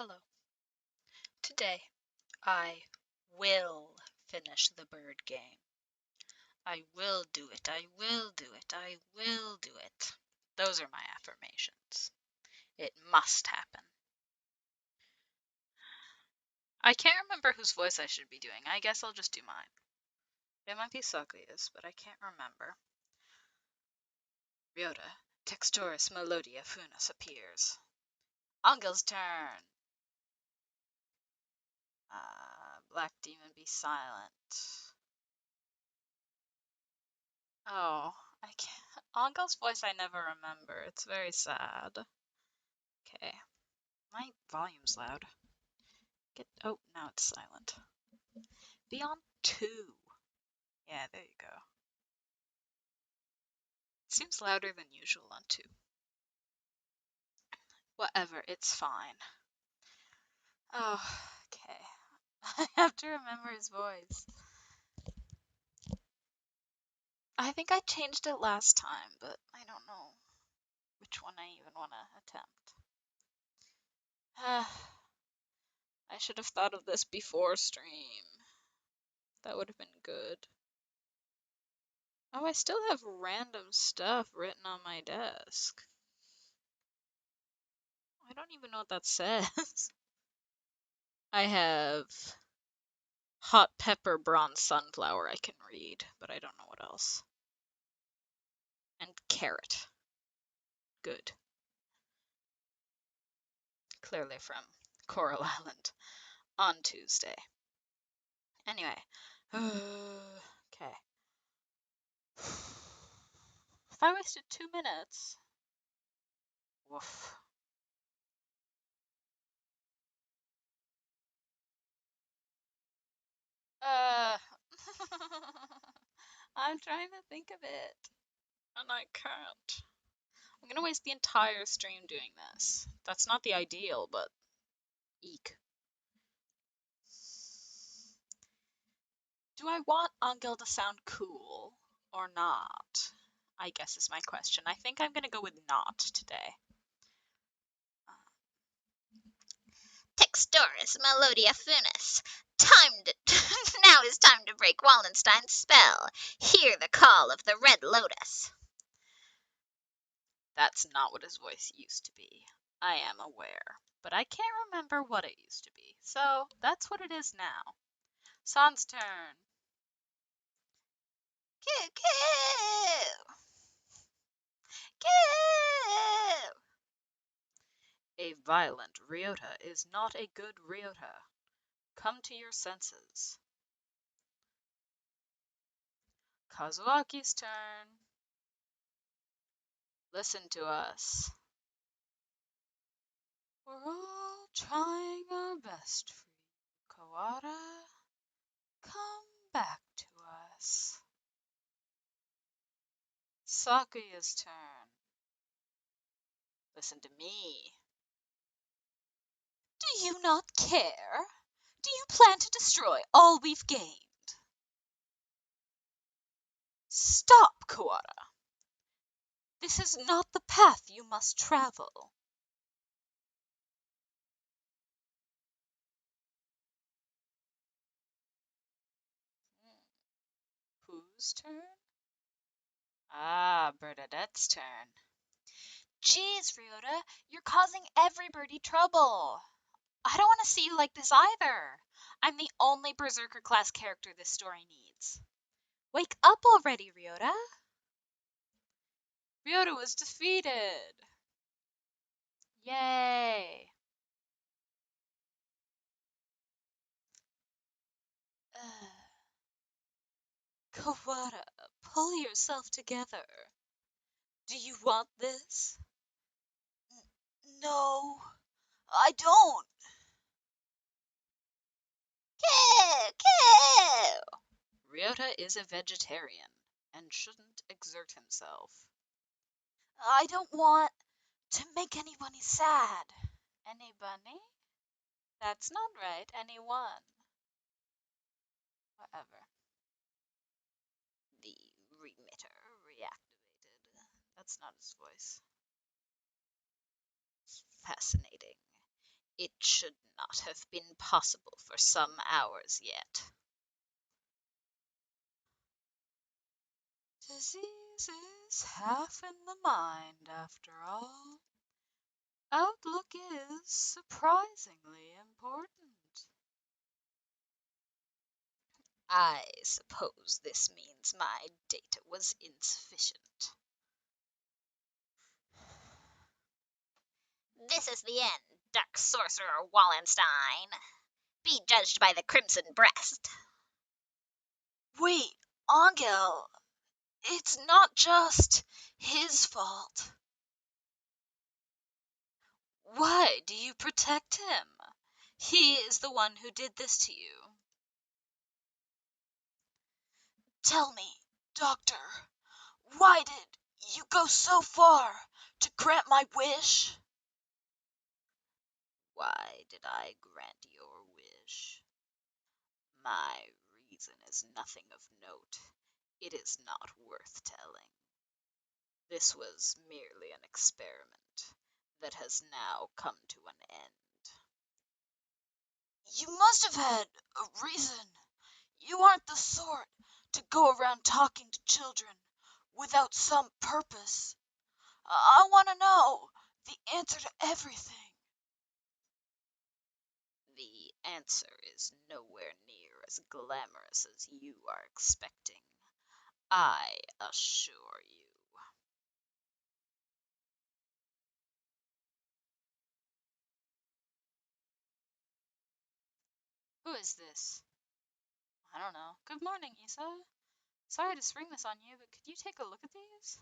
Hello. Today, I will finish the bird game. I will do it. I will do it. I will do it. Those are my affirmations. It must happen. I can't remember whose voice I should be doing. I guess I'll just do mine. It might be Sakuya's, but I can't remember. Ryota, Textoris Melodia Funas appears. Angel's turn. Black Demon be silent. Oh, I can't. Angel's voice I never remember. It's very sad. Okay. My volume's loud. Oh, now it's silent. Be on 2. Yeah, there you go. It seems louder than usual on 2. Whatever, it's fine. Oh, okay. I have to remember his voice. I think I changed it last time, but I don't know which one I even want to attempt. I should have thought of this before stream. That would have been good. Oh, I still have random stuff written on my desk. I don't even know what that says. I have hot pepper bronze sunflower I can read, but I don't know what else. And carrot. Good. Clearly from Coral Island on Tuesday. Anyway. Okay. If I wasted 2 minutes. Woof. I'm trying to think of it. And I can't. I'm gonna waste the entire stream doing this. That's not the ideal, but eek. Do I want Angel to sound cool or not? I guess is my question. I think I'm gonna go with not today. Textoris Melodia Funis. Now is time to break Wallenstein's spell. Hear the call of the Red Lotus. That's not what his voice used to be. I am aware, but I can't remember what it used to be. So that's what it is now. San's turn. Coo-coo! Coo! A violent Ryota is not a good Ryota. Come to your senses. Kazuaki's turn. Listen to us. We're all trying our best for you, Kawada. Come back to us. Sakuya's turn. Listen to me. Do you not care? Do you plan to destroy all we've gained? Stop, Kawada. This is not the path you must travel. Whose turn? Ah, Bernadette's turn. Jeez, Ryota, you're causing everybody trouble. I don't want to see you like this either. I'm the only Berserker class character this story needs. Wake up already, Ryota. Ryota was defeated. Yay. Kawada, pull yourself together. Do you want this? No, I don't. Ryota is a vegetarian and shouldn't exert himself. I don't want to make anybody sad. Anybody? That's not right. Anyone. Whatever. The remitter reactivated. That's not his voice. Fascinating. It should not have been possible for some hours yet. Disease is half in the mind, after all. Outlook is surprisingly important. I suppose this means my data was insufficient. This is the end, Dark Sorcerer Wallenstein. Be judged by the Crimson Breast. Wait, Angel, it's not just his fault. Why do you protect him? He is the one who did this to you. Tell me, Doctor, why did you go so far to grant my wish? Why did I grant your wish? My reason is nothing of note. It is not worth telling. This was merely an experiment that has now come to an end. You must have had a reason. You aren't the sort to go around talking to children without some purpose. I want to know the answer to everything. The answer is nowhere near as glamorous as you are expecting. I assure you. Who is this? I don't know. Good morning, Isa. Sorry to spring this on you, but could you take a look at these?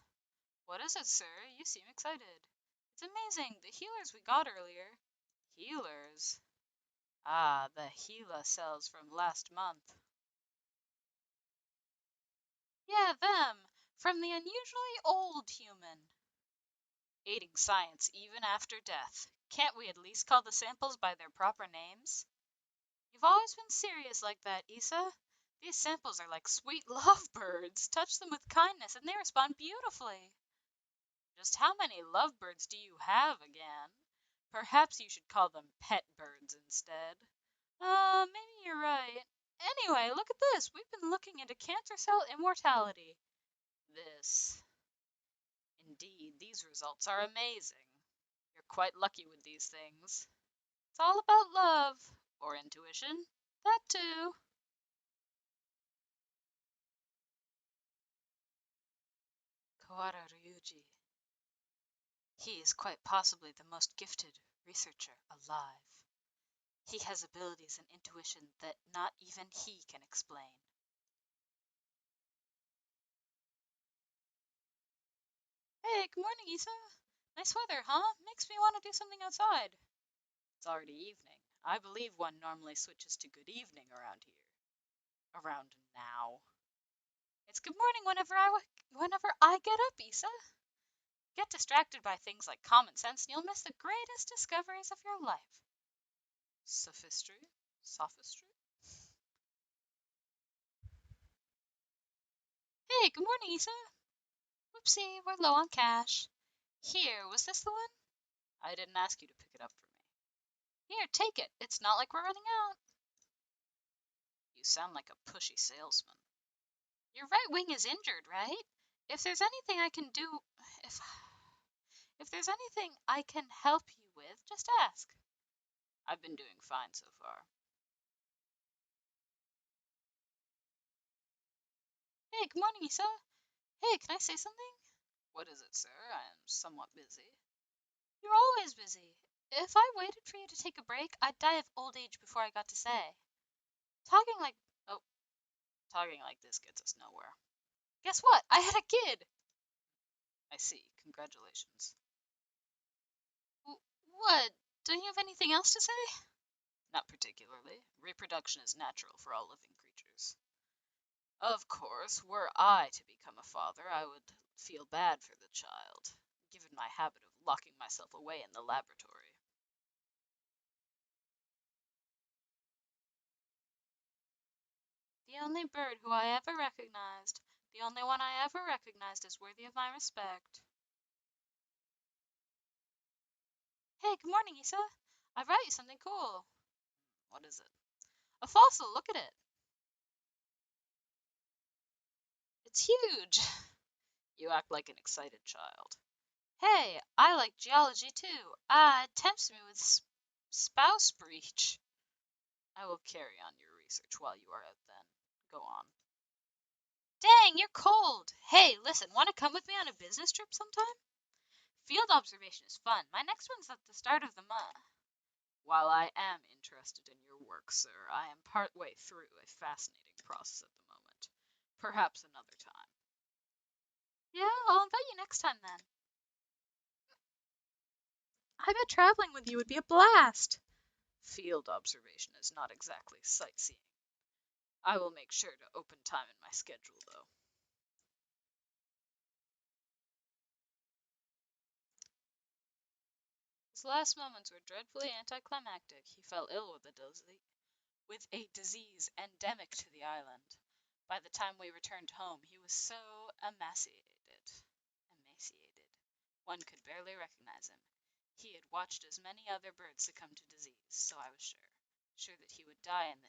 What is it, sir? You seem excited. It's amazing. The healers we got earlier. Healers? Ah, the Gila cells from last month. Yeah, them. From the unusually old human. Aiding science even after death. Can't we at least call the samples by their proper names? You've always been serious like that, Isa. These samples are like sweet lovebirds. Touch them with kindness and they respond beautifully. Just how many lovebirds do you have again? Perhaps you should call them pet birds instead. Maybe you're right. Anyway, look at this. We've been looking into cancer cell immortality. This. Indeed, these results are amazing. You're quite lucky with these things. It's all about love. Or intuition. That too. AAARGHG. He is quite possibly the most gifted researcher alive. He has abilities and intuition that not even he can explain. Hey, good morning, Isa. Nice weather, huh? Makes me want to do something outside. It's already evening. I believe one normally switches to good evening around here. Around now. It's good morning whenever I get up, Isa. Get distracted by things like common sense and you'll miss the greatest discoveries of your life. Sophistry? Sophistry? Hey, good morning, Isa. Whoopsie, we're low on cash. Here, was this the one? I didn't ask you to pick it up for me. Here, take it. It's not like we're running out. You sound like a pushy salesman. Your right wing is injured, right? If there's anything I can do, if if there's anything I can help you with, just ask. I've been doing fine so far. Hey, good morning, Isa. Hey, can I say something? What is it, sir? I am somewhat busy. You're always busy. If I waited for you to take a break, I'd die of old age before I got to say. Talking like oh, talking like this gets us nowhere. Guess what? I had a kid. I see. Congratulations. What? Don't you have anything else to say? Not particularly. Reproduction is natural for all living creatures. Of course, were I to become a father, I would feel bad for the child, given my habit of locking myself away in the laboratory. The only bird who I ever recognized, the only one I ever recognized as worthy of my respect. Hey, good morning, Isa. I brought you something cool. What is it? A fossil, look at it. It's huge. You act like an excited child. Hey, I like geology too. It tempts me with spouse breach. I will carry on your research while you are out then. Go on. Dang, you're cold. Hey, listen, want to come with me on a business trip sometime? Field observation is fun. My next one's at the start of the month. While I am interested in your work, sir, I am partway through a fascinating process at the moment. Perhaps another time. Yeah, I'll invite you next time then. I bet traveling with you would be a blast. Field observation is not exactly sightseeing. I will make sure to open time in my schedule, though. His last moments were dreadfully anticlimactic. He fell ill with a disease endemic to the island. By the time we returned home, he was so emaciated, one could barely recognize him. He had watched as many other birds succumb to disease, so I was sure that he would die in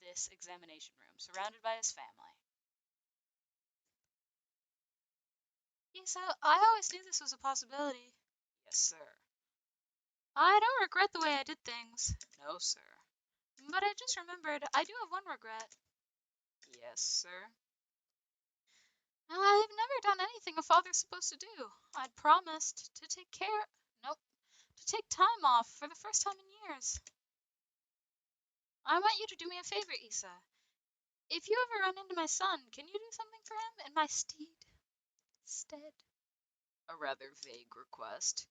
this examination room, surrounded by his family. Isa, I always knew this was a possibility. Yes, sir. I don't regret the way I did things. No, sir. But I just remembered I do have one regret. Yes, sir. I've never done anything a father's supposed to do. I'd promised to take care. Nope. To take time off for the first time in years. I want you to do me a favor, Isa. If you ever run into my son, can you do something for him in my stead? A rather vague request.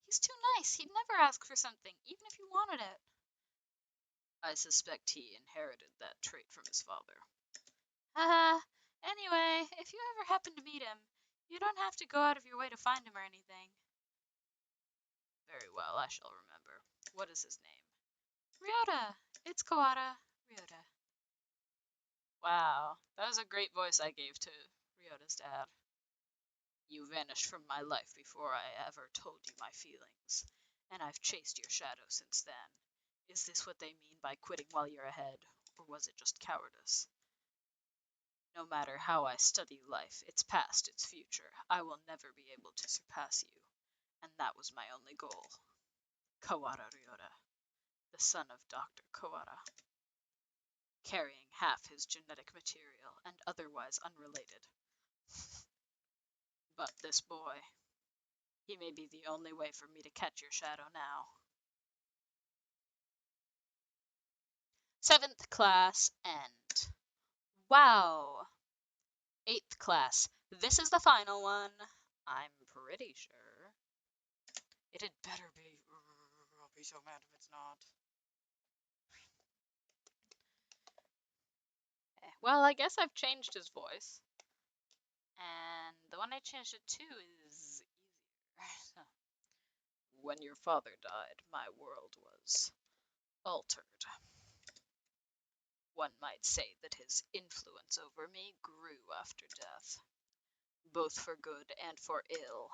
He's too nice. He'd never ask for something, even if you wanted it. I suspect he inherited that trait from his father. Anyway, if you ever happen to meet him, you don't have to go out of your way to find him or anything. Very well, I shall remember. What is his name? Ryota. It's Kawara. Ryota. Wow, that was a great voice I gave to Ryota's dad. You vanished from my life before I ever told you my feelings, and I've chased your shadow since then. Is this what they mean by quitting while you're ahead, or was it just cowardice? No matter how I study life, its past, its future, I will never be able to surpass you, and that was my only goal. Kawara Ryota, the son of Dr. Kawara, carrying half his genetic material and otherwise unrelated. But this boy, he may be the only way for me to catch your shadow now. 7th class end. Wow. 8th class. This is the final one. I'm pretty sure. It had better be. I'll be so mad if it's not. Well, I guess I've changed his voice. And the one I changed it to is easier. When your father died, my world was altered. One might say that his influence over me grew after death, both for good and for ill.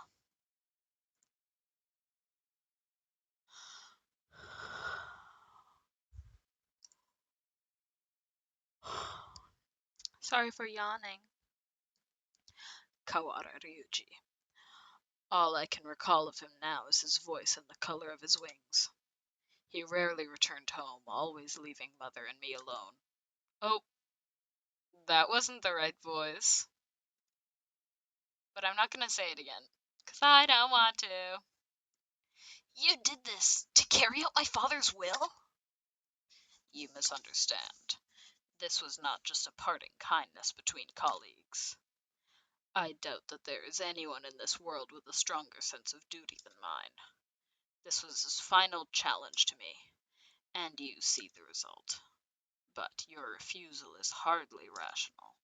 Sorry for yawning. Kawara Ryuji. All I can recall of him now is his voice and the color of his wings. He rarely returned home, always leaving Mother and me alone. Oh, that wasn't the right voice. But I'm not going to say it again, because I don't want to. You did this to carry out my father's will? You misunderstand. This was not just a parting kindness between colleagues. I doubt that there is anyone in this world with a stronger sense of duty than mine. This was his final challenge to me, and you see the result. But your refusal is hardly rational.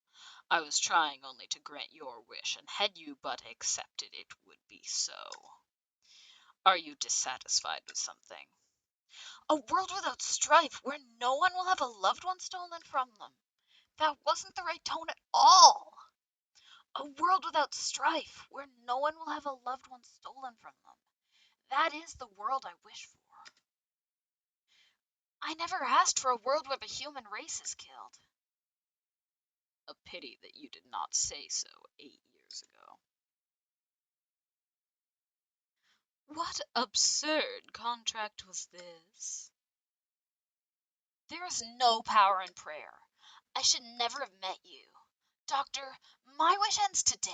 I was trying only to grant your wish, and had you but accepted it would be so. Are you dissatisfied with something? A world without strife, where no one will have a loved one stolen from them. That wasn't the right tone at all. A world without strife, where no one will have a loved one stolen from them. That is the world I wish for. I never asked for a world where the human race is killed. A pity that you did not say so 8 years ago. What absurd contract was this? There is no power in prayer. I should never have met you. Doctor, my wish ends today.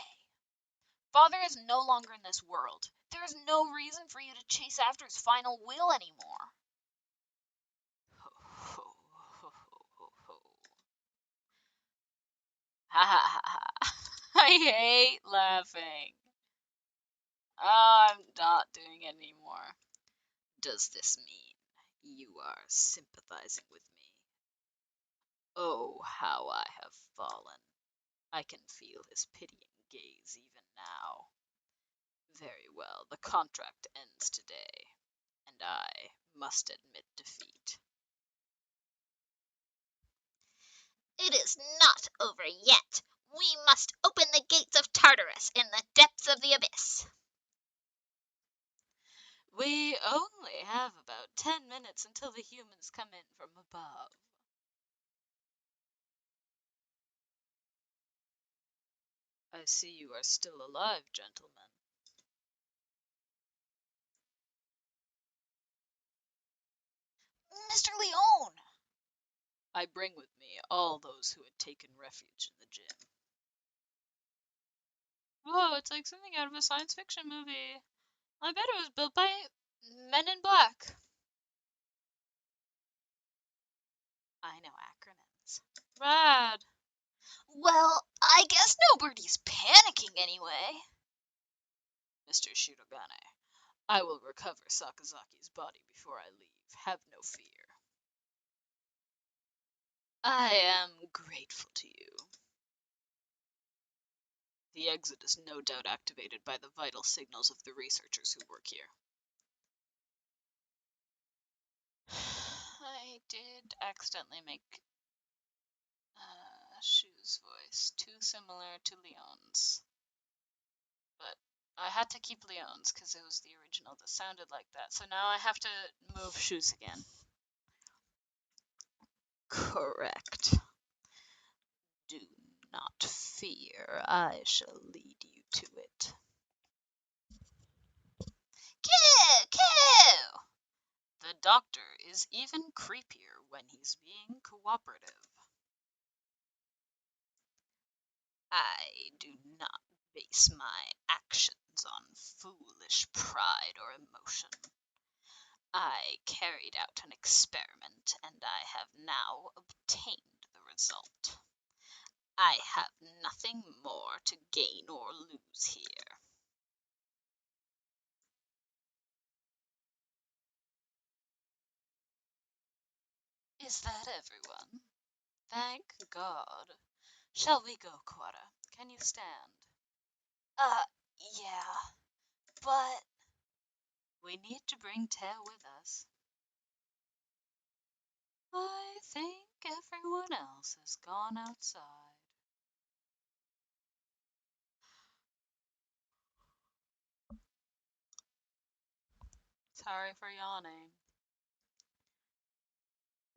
Father is no longer in this world. There is no reason for you to chase after his final will anymore. Ho, ho, ho, ho, ho, ho. Ha ha ha ha. I hate laughing. Oh, I'm not doing it anymore. Does this mean you are sympathizing with me? Oh, how I have fallen. I can feel his pitying gaze even now. Very well, the contract ends today, and I must admit defeat. It is not over yet. We must open the gates of Tartarus in the depths of the abyss. We only have about 10 minutes until the humans come in from above. I see you are still alive, gentlemen. Mr. Leone! I bring with me all those who had taken refuge in the gym. Whoa, it's like something out of a science fiction movie. I bet it was built by Men in Black. I know acronyms. Rad. Well, I guess nobody's panicking anyway. Mr. Shirogane, I will recover Sakazaki's body before I leave. Have no fear. I am grateful to you. The exit is no doubt activated by the vital signals of the researchers who work here. I did accidentally make Shu's voice too similar to Leon's. But I had to keep Leon's because it was the original that sounded like that. So now I have to move Shu's again. Correct. Do not fear. I shall lead you to it. Coo! The doctor is even creepier when he's being cooperative. I do not base my actions on foolish pride or emotion. I carried out an experiment and I have now obtained the result. I have nothing more to gain or lose here. Is that everyone? Thank God. Shall we go, Quora? Can you stand? Yeah, but... We need to bring Teo with us. I think everyone else has gone outside. Sorry for yawning.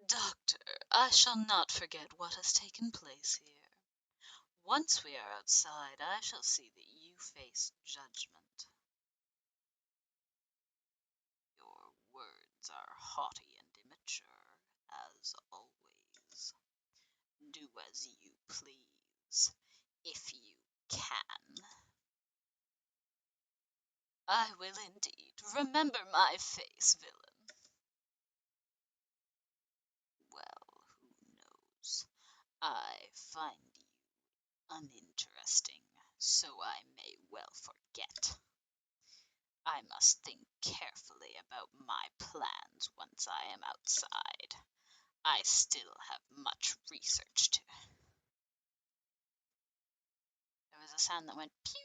Doctor, I shall not forget what has taken place here. Once we are outside, I shall see that you face judgment. Your words are haughty and immature, as always. Do as you please, if you can. I will indeed. Remember my face, villain. Well, who knows? I find you uninteresting, so I may well forget. I must think carefully about my plans once I am outside. I still have much research to. There was a sound that went pew.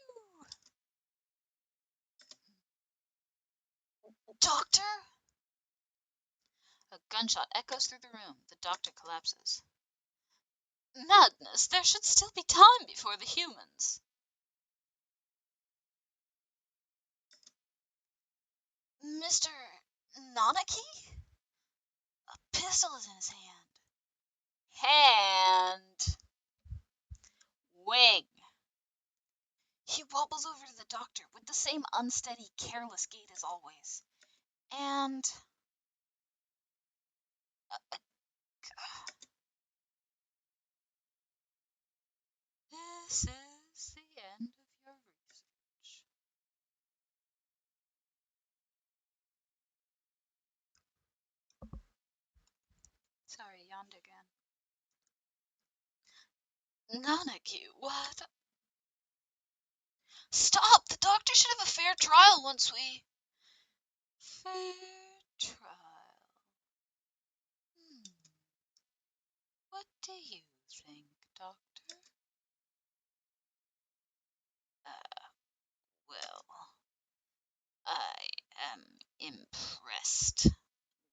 Doctor? A gunshot echoes through the room. The doctor collapses. Madness! There should still be time before the humans. Mr. Nanaki? A pistol is in his hand. Hand. Wing. He wobbles over to the doctor with the same unsteady, careless gait as always. And this is the end of your research. Sorry, yawned again. Nanaki, what? Stop! The doctor should have a fair trial once we... Fair trial. What do you think, Doctor? Well, I am impressed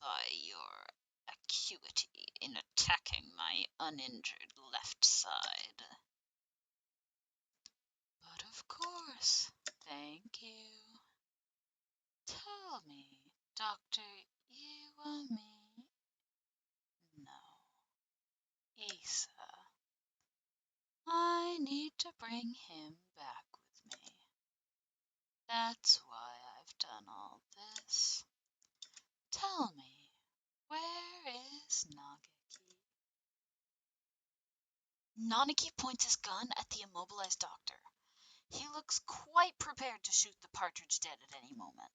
by your acuity in attacking my uninjured left side. But of course, thank you. Tell me, Dr. Iwami. No, Issa. I need to bring him back with me. That's why I've done all this. Tell me, where is Nagaki? Nanaki points his gun at the immobilized doctor. He looks quite prepared to shoot the partridge dead at any moment.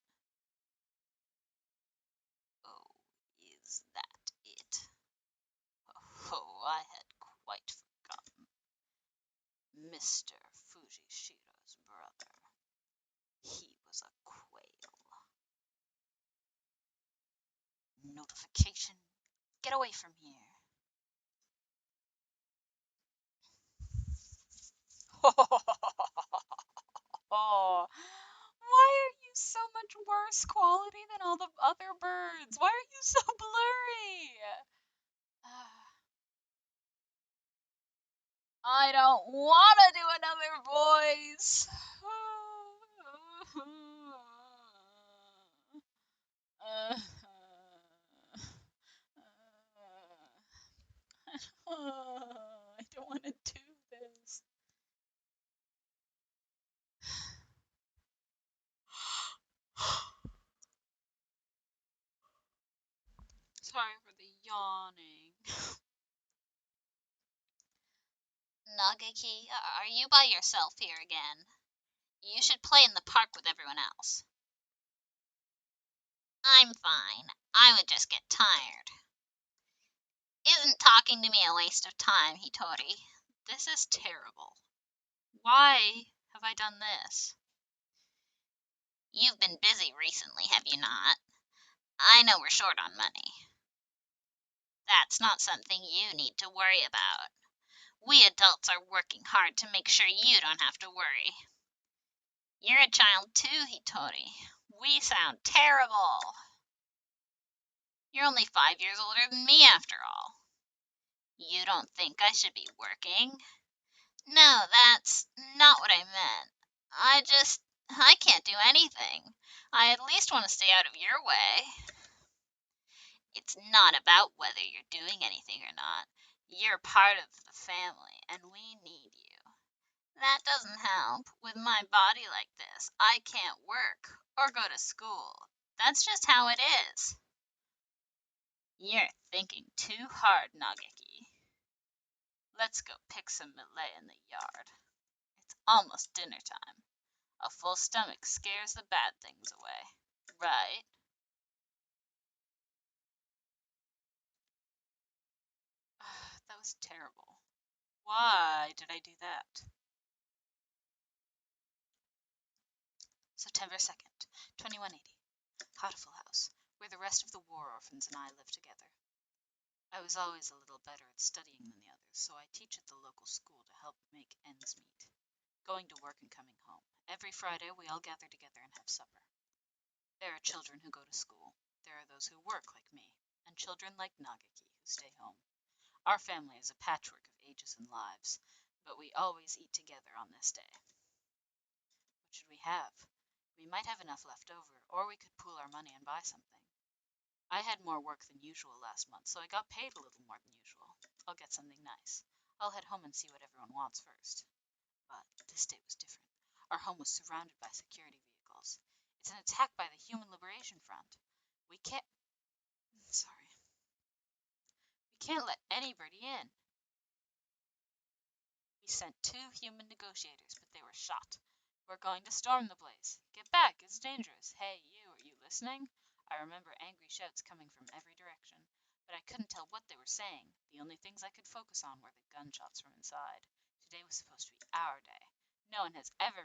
Oh, is that it? Oh, I had quite forgotten. Mr. Fujishiro's brother. He was a quail. Notification. Get away from here. Oh, why are you so much worse quality than all the other birds? Why are you so blurry? I don't want to do another voice. I don't want to do this. Sorry for the yawning. Nagaki, are you by yourself here again? You should play in the park with everyone else. I'm fine. I would just get tired. Isn't talking to me a waste of time, Hitori? This is terrible. Why have I done this? You've been busy recently, have you not? I know we're short on money. That's not something you need to worry about. We adults are working hard to make sure you don't have to worry. You're a child too, Hitori. We sound terrible. You're only 5 years older than me after all. You don't think I should be working? No, that's not what I meant. I can't do anything. I at least want to stay out of your way. It's not about whether you're doing anything or not. You're part of the family, and we need you. That doesn't help. With my body like this, I can't work or go to school. That's just how it is. You're thinking too hard, Nagaki. Let's go pick some millet in the yard. It's almost dinner time. A full stomach scares the bad things away, right? That was terrible. Why did I do that? September 2nd, 2180. Hotiful House, where the rest of the war orphans and I live together. I was always a little better at studying than the others, so I teach at the local school to help make ends meet. Going to work and coming home. Every Friday we all gather together and have supper. There are children who go to school. There are those who work like me, and children like Nagaki who stay home. Our family is a patchwork of ages and lives, but we always eat together on this day. What should we have? We might have enough left over, or we could pool our money and buy something. I had more work than usual last month, so I got paid a little more than usual. I'll get something nice. I'll head home and see what everyone wants first. But this day was different. Our home was surrounded by security vehicles. It's an attack by the Human Liberation Front. We can't... Sorry. We can't let anybody in. We sent 2 human negotiators, but they were shot. We're going to storm the place. Get back, it's dangerous. Hey, you, are you listening? I remember angry shouts coming from every direction, but I couldn't tell what they were saying. The only things I could focus on were the gunshots from inside. Today was supposed to be our day. No one has ever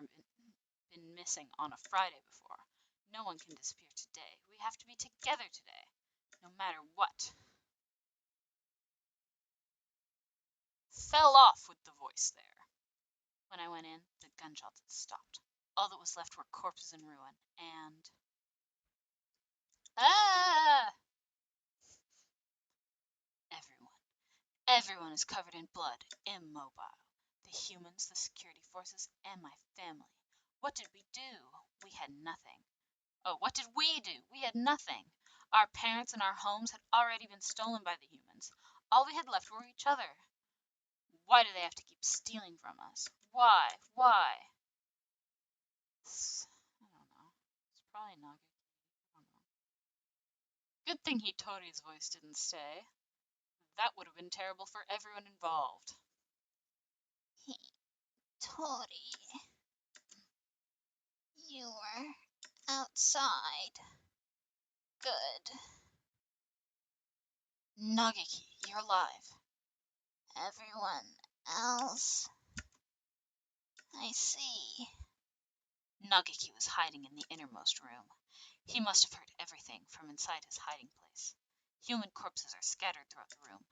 been missing on a Friday before. No one can disappear today. We have to be together today, no matter what. Fell off with the voice there. When I went in, the gunshots had stopped. All that was left were corpses in ruin, and... Ah! Everyone is covered in blood, immobile. The humans, the security forces, and my family. What did we do? We had nothing. Oh, what did we do? We had nothing. Our parents and our homes had already been stolen by the humans. All we had left were each other. Why do they have to keep stealing from us? Why? Why? I don't know. It's probably not good. I don't know. Good thing Hitori's voice didn't stay. That would have been terrible for everyone involved. Hitori, you were outside. Good. Nageki, you're alive. Everyone else, I see. Nageki was hiding in the innermost room. He must have heard everything from inside his hiding place. Human corpses are scattered throughout the room.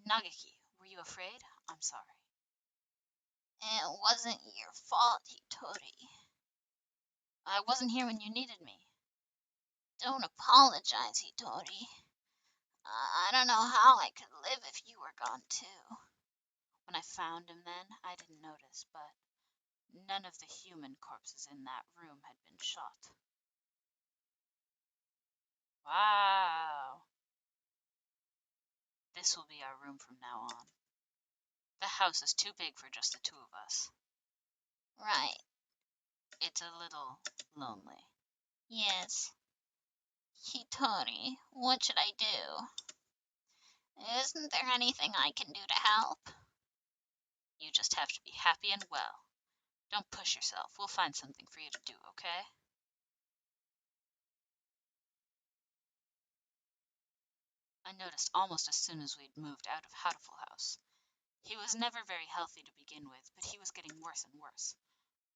Nageki, were you afraid? I'm sorry. It wasn't your fault, Hitori. I wasn't here when you needed me. Don't apologize, Hitori. I don't know how I could live if you were gone too. When I found him then, I didn't notice, but none of the human corpses in that room had been shot. Wow. This will be our room from now on. The house is too big for just the 2 of us. Right. It's a little lonely. Yes. Hitori, what should I do? Isn't there anything I can do to help? You just have to be happy and well. Don't push yourself. We'll find something for you to do, okay? I noticed almost as soon as we'd moved out of Hatoful House. He was never very healthy to begin with, but he was getting worse and worse.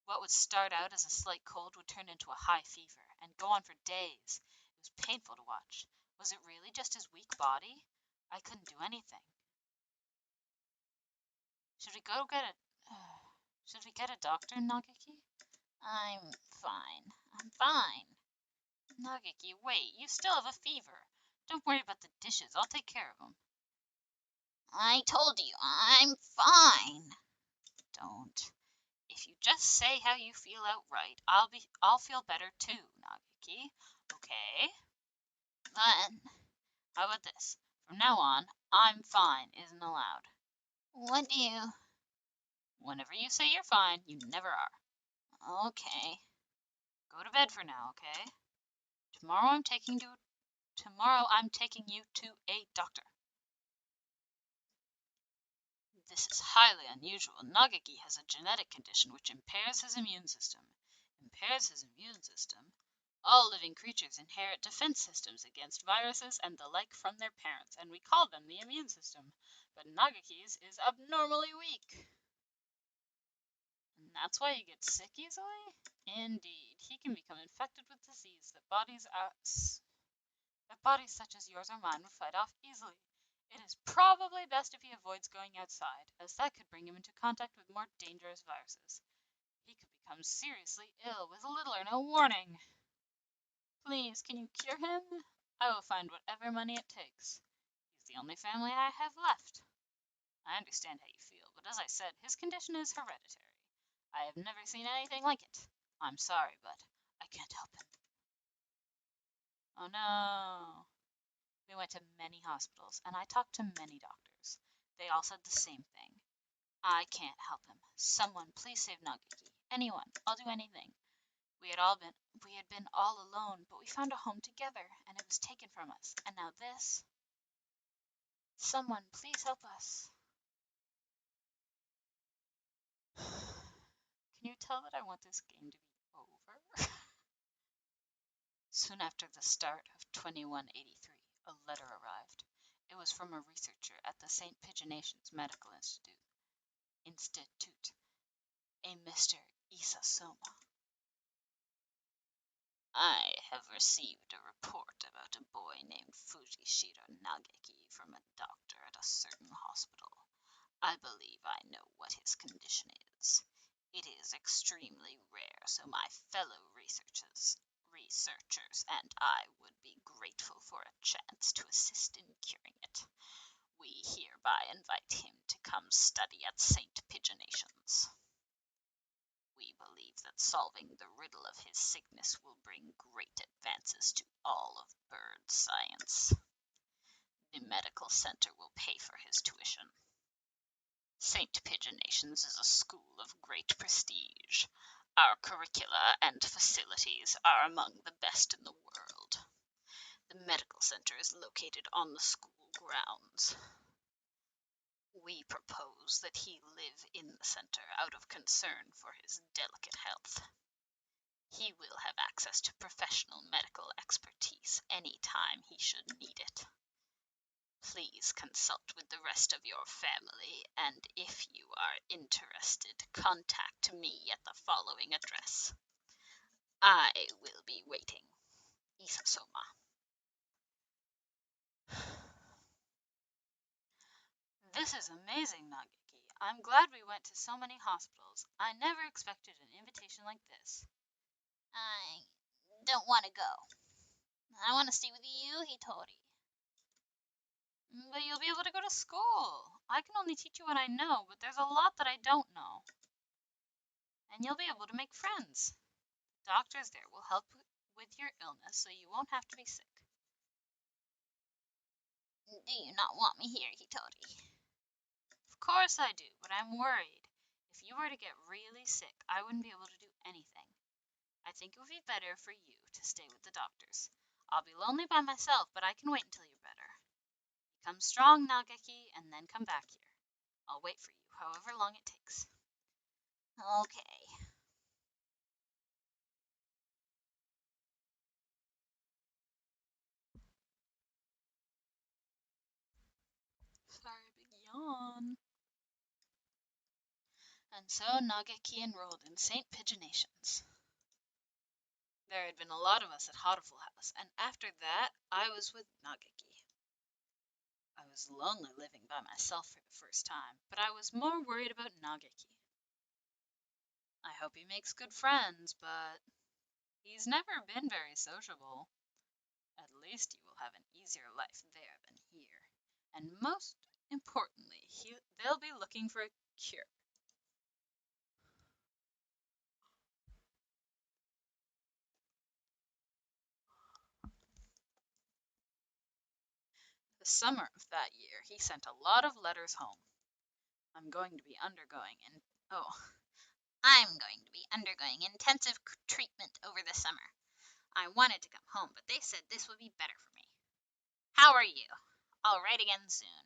What would start out as a slight cold would turn into a high fever, and go on for days. It was painful to watch. Was it really just his weak body? I couldn't do anything. Should we get a doctor, Nageki? I'm fine. I'm fine. Nageki, wait, you still have a fever. Don't worry about the dishes. I'll take care of them. I told you, I'm fine. Don't. If you just say how you feel outright, I'll feel better too, Nageki. Okay? Then, How about this? From now on, I'm fine isn't allowed. what do you... Whenever you say you're fine, you never are. Okay. Go to bed for now, okay? Tomorrow I'm taking you to a doctor. This is highly unusual. Nageki has a genetic condition which impairs his immune system. Impairs his immune system? All living creatures inherit defense systems against viruses and the like from their parents, and we call them the immune system. But Nageki's is abnormally weak. And that's why he gets sick easily? Indeed, he can become infected with disease that bodies such as yours or mine would fight off easily. It is probably best if he avoids going outside, as that could bring him into contact with more dangerous viruses. He could become seriously ill with little or no warning. Please, can you cure him? I will find whatever money it takes. He's the only family I have left. I understand how you feel, but as I said, his condition is hereditary. I have never seen anything like it. I'm sorry, but I can't help him. Oh no. We went to many hospitals, and I talked to many doctors. They all said the same thing. I can't help him. Someone, please save Nageki. Anyone. I'll do anything. We had been all alone, but we found a home together, and it was taken from us. And now this. Someone, please help us. Can you tell that I want this game to be over? Soon after the start of 2183, a letter arrived. It was from a researcher at the St. Pigeonations Medical Institute, a Mr. Isa Soma. I have received a report about a boy named Fujishiro Nageki from a doctor at a certain hospital. I believe I know what his condition is. It is extremely rare, so my fellow researchers and I would be grateful for a chance to assist in curing it. We hereby invite him to come study at St. Pigeonations. We believe that solving the riddle of his sickness will bring great advances to all of bird science. The medical center will pay for his tuition. St. Pigeonations is a school of great prestige. Our curricula and facilities are among the best in the world. The medical center is located on the school grounds. We propose that he live in the center out of concern for his delicate health. He will have access to professional medical expertise any time he should need it. Please consult with the rest of your family, and if you are interested, contact me at the following address. I will be waiting. Isasoma. This is amazing, Nageki. I'm glad we went to so many hospitals. I never expected an invitation like this. I don't want to go. I want to stay with you, Hitori. But you'll be able to go to school. I can only teach you what I know, but there's a lot that I don't know. And you'll be able to make friends. Doctors there will help with your illness so you won't have to be sick. Do you not want me here, Hitori? Of course I do, but I'm worried. If you were to get really sick, I wouldn't be able to do anything. I think it would be better for you to stay with the doctors. I'll be lonely by myself, but I can wait until you're better. Become strong, Nageki, and then come back here. I'll wait for you, however long it takes. Okay. Sorry, big yawn. And so Nageki enrolled in St. Pigeonations. There had been a lot of us at Hotiful House, and after that I was with Nageki. I was lonely living by myself for the first time, but I was more worried about Nageki. I hope he makes good friends, but he's never been very sociable. At least he will have an easier life there than here. And most importantly, they'll be looking for a cure. The summer of that year, he sent a lot of letters home. I'm going to be undergoing in I'm going to be undergoing intensive treatment over the summer. I wanted to come home, but they said this would be better for me. How are you? I'll write again soon.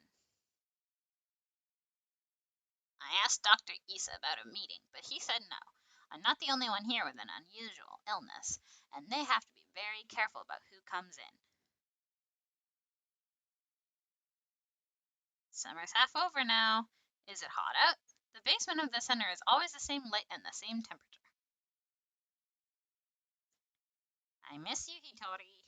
I asked Dr. Isa about a meeting, but he said no. I'm not the only one here with an unusual illness, and they have to be very careful about who comes in. Summer's half over now. Is it hot out? The basement of the center is always the same light and the same temperature. I miss you, Hitori.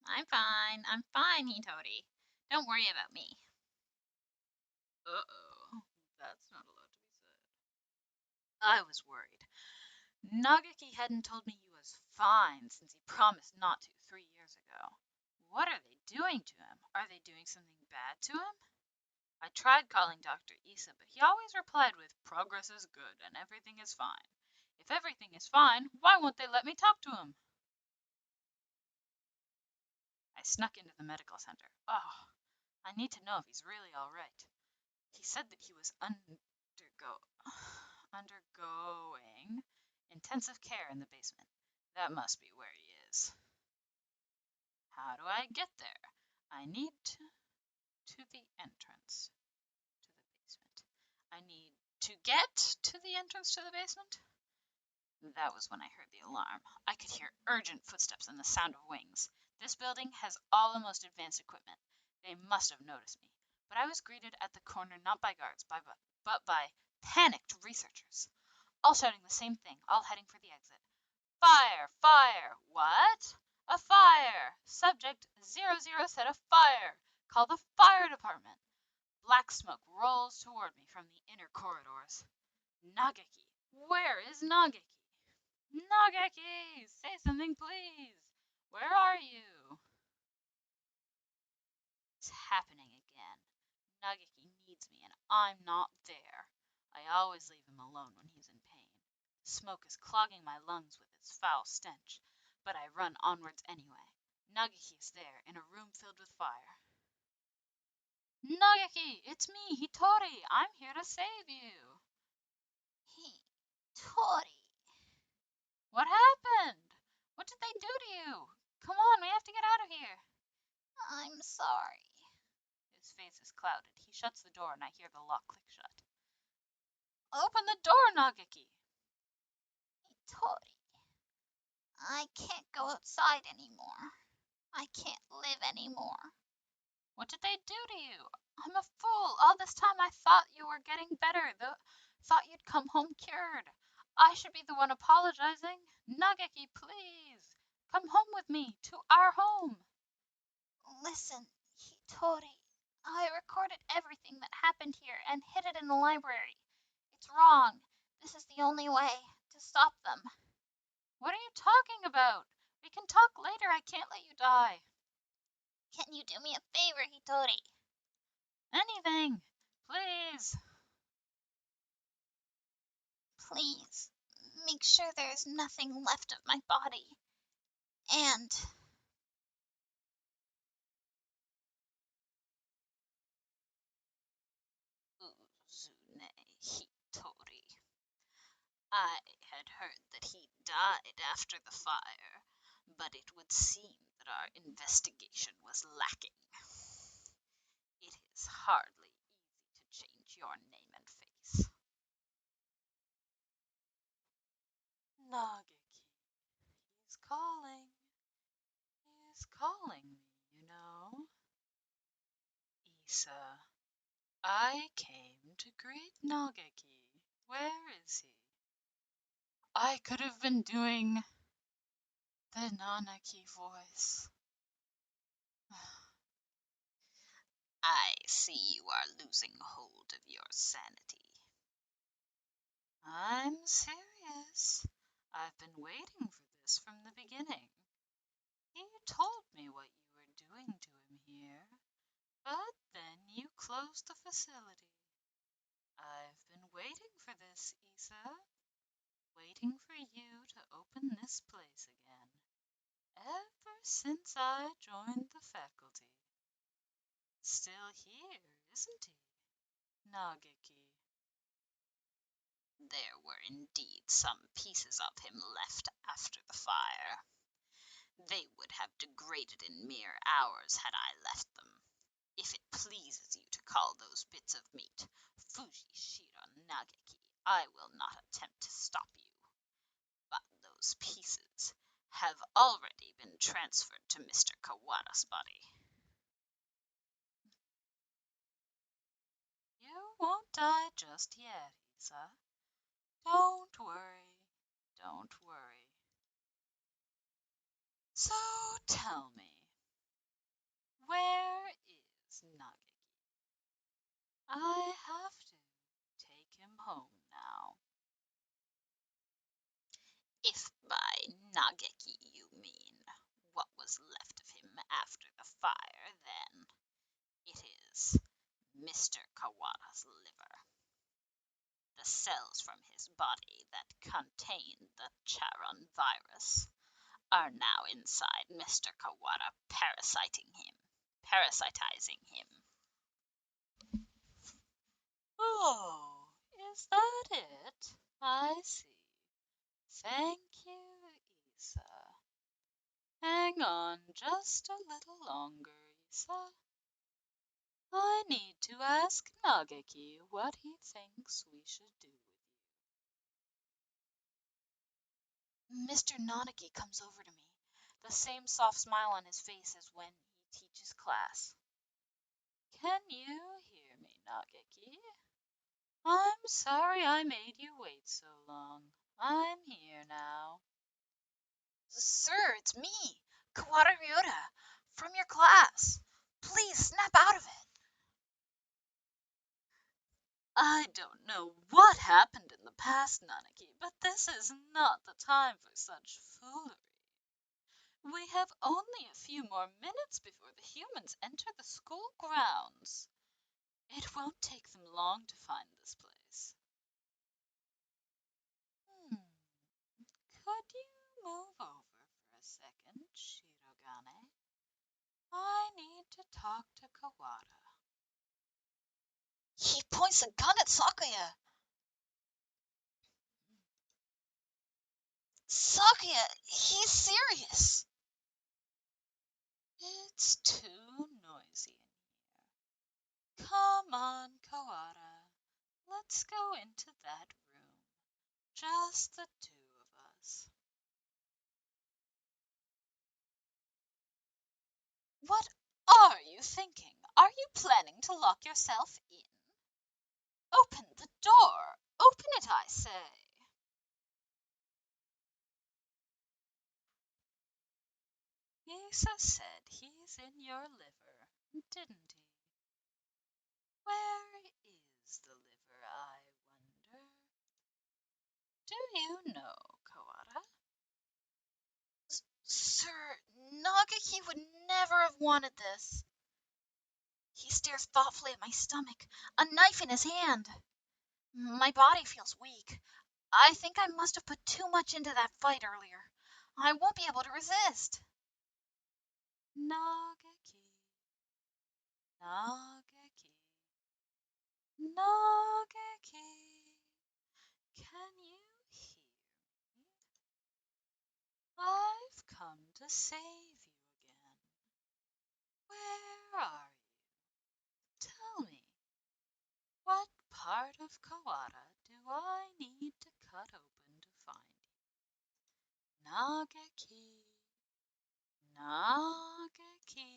I'm fine, Hitori. Don't worry about me. Uh-oh. That's not allowed to be said. I was worried. Nageki hadn't told me he was fine since he promised not to 3 years ago. What are they doing to him? Are they doing something bad to him? I tried calling Dr. Isa, but he always replied with, "Progress is good and everything is fine." If everything is fine, why won't they let me talk to him? I snuck into the medical center. Oh, I need to know if he's really all right. He said that he was undergoing intensive care in the basement. That must be where he is. How do I get there? I need to the entrance to the basement. I need to get to the entrance to the basement? That was when I heard the alarm. I could hear urgent footsteps and the sound of wings. This building has all the most advanced equipment. They must have noticed me. But I was greeted at the corner not by guards, but by panicked researchers, all shouting the same thing, all heading for the exit. Fire! Fire! What? A fire! Subject 00 said a fire! Call the fire department! Black smoke rolls toward me from the inner corridors. Nageki! Where is Nageki? Nageki! Say something, please! Where are you? It's happening again. Nageki needs me, and I'm not there. I always leave him alone when he's in pain. Smoke is clogging my lungs with its foul stench, but I run onwards anyway. Nageki is there, in a room filled with fire. Nageki! It's me, Hitori! I'm here to save you! Hitori. What happened? What did they do to you? Come on, we have to get out of here. I'm sorry. His face is clouded. He shuts the door, and I hear the lock click shut. Open the door, Nageki! Hitori. I can't go outside anymore. I can't live anymore. What did they do to you? I'm a fool. All this time I thought you were getting better. Thought you'd come home cured. I should be the one apologizing. Nageki, please. Come home with me to our home. Listen, Hitori. I recorded everything that happened here and hid it in the library. It's wrong. This is the only way to stop them. What are you talking about? We can talk later. I can't let you die. Can you do me a favor, Hitori? Anything. Please. Please, make sure there is nothing left of my body. And Uzune Hitori. I had heard that he died after the fire, but it would seem that our investigation was lacking. It is hardly easy to change your name and face. Nageki, he's calling. He's calling me, you know. Isa, I came to greet Nageki. Where is he? I could have been doing the Nanaki voice. I see you are losing hold of your sanity. I'm serious. I've been waiting for this from the beginning. He told me what you were doing to him here, but then you closed the facility. I've been waiting for this, Isa. Waiting for you to open this place again. Ever since I joined the faculty. Still here, isn't he? Nageki. There were indeed some pieces of him left after the fire. They would have degraded in mere hours had I left them. If it pleases you to call those bits of meat Fujishiro Nageki, I will not attempt to stop you. But those pieces have already been transferred to Mr. Kawada's body. You won't die just yet, Isa. Don't worry. Don't worry. So tell me, where is Nageki? I have to take him home now. If by Nageki you mean what was left of him after the fire, then it is Mr. Kawada's liver. The cells from his body that contain the Charon virus are now inside Mr. Kawara, parasitizing him. Oh, is that it? I see. Thank you, Isa. Hang on just a little longer, Isa. I need to ask Nageki what he thinks we should do with you. Mr. Nageki comes over to me, the same soft smile on his face as when he teaches class. Can you hear me, Nageki? I'm sorry I made you wait so long. I'm here now. Sir, it's me, Kawara Ryota, from your class. Please snap out of it. I don't know what happened in the past, Nanaki, but this is not the time for such foolery. We have only a few more minutes before the humans enter the school grounds. It won't take them long to find this place. Could you move over for a second, Shirogane? I need to talk to Kawada. He points a gun at Sakuya. Sakuya, he's serious. It's too noisy in here. Come on, Kawada. Let's go into that room. Just the two of us. What are you thinking? Are you planning to lock yourself in? Open the door. Open it, I say. Isa said he's in your liver, didn't he? Where is the liver, I wonder? Do you know, Kawada? Sir, Nagaki would never have wanted this. He stares thoughtfully at my stomach, a knife in his hand. My body feels weak. I think I must have put too much into that fight earlier. I won't be able to resist. Nagaki, Nagaki, Nagaki, can you hear me? I've come to save you again. Where are you? Tell me, what part of Kawada do I need to cut open to find you? Nagaki, Nagaki,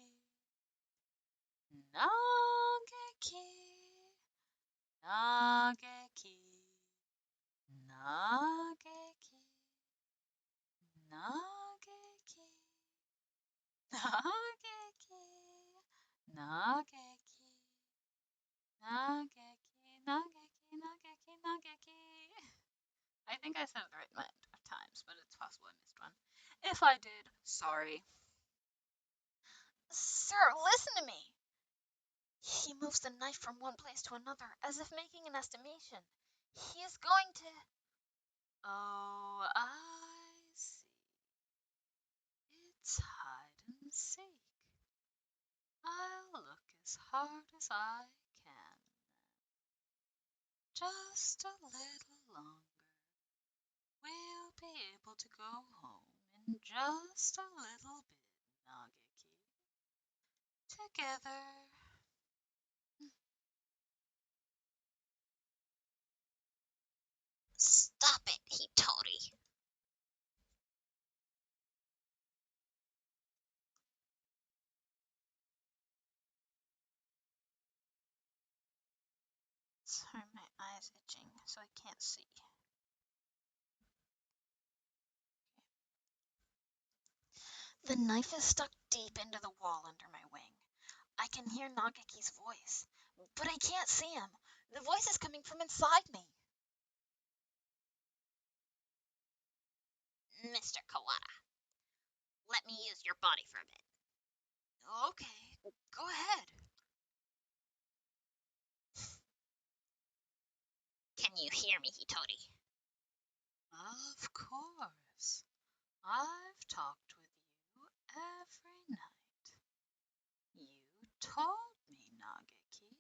Nagaki, Nagaki, Nagaki, Nagaki, Nagaki, Nagaki, Nagaki, Nagaki, Nagaki, Nagaki. I think I said it the right amount of times, but it's possible I missed one. If I did, sorry. Sir, listen to me. He moves the knife from one place to another, as if making an estimation. He is going to... Oh, I see. It's hide and seek. I'll look as hard as I can. Just a little longer. We'll be able to go home in just a little bit, Nageki. Together. Stop it, Hitori. Sorry, my eye's itching, so I can't see. The knife is stuck deep into the wall under my wing. I can hear Nagaki's voice, but I can't see him. The voice is coming from inside me. Mr. Kawada, let me use your body for a bit. Okay, go ahead. Can you hear me, Hitori? Of course. I've talked with you every night. You told me, Nageki,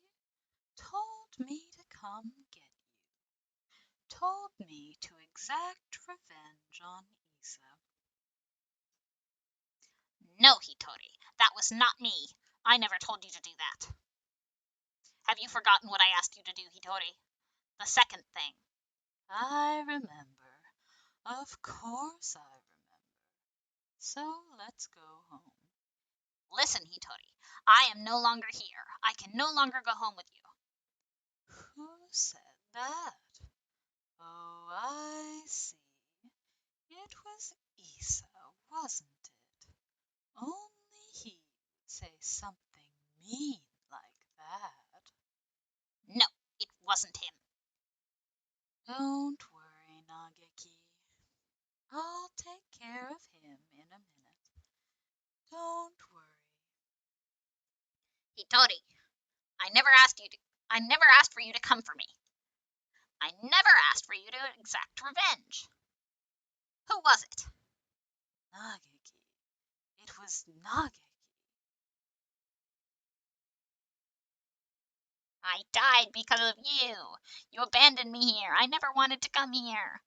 told me to come get you, told me to exact revenge on Isa. No, Hitori, that was not me. I never told you to do that. Have you forgotten what I asked you to do, Hitori? The second thing. I remember. Of course I remember. So let's go home. Listen, Hitori, I am no longer here. I can no longer go home with you. Who said that? Oh, I see. It was Isa, wasn't it? Only he would say something mean like that. No, it wasn't him. Don't worry, Nageki. I'll take care of him in a minute. Don't worry. Hitori, I never asked for you to come for me. I never asked for you to exact revenge. Who was it? Nageki. It was Nageki. I died because of you. You abandoned me here. I never wanted to come here.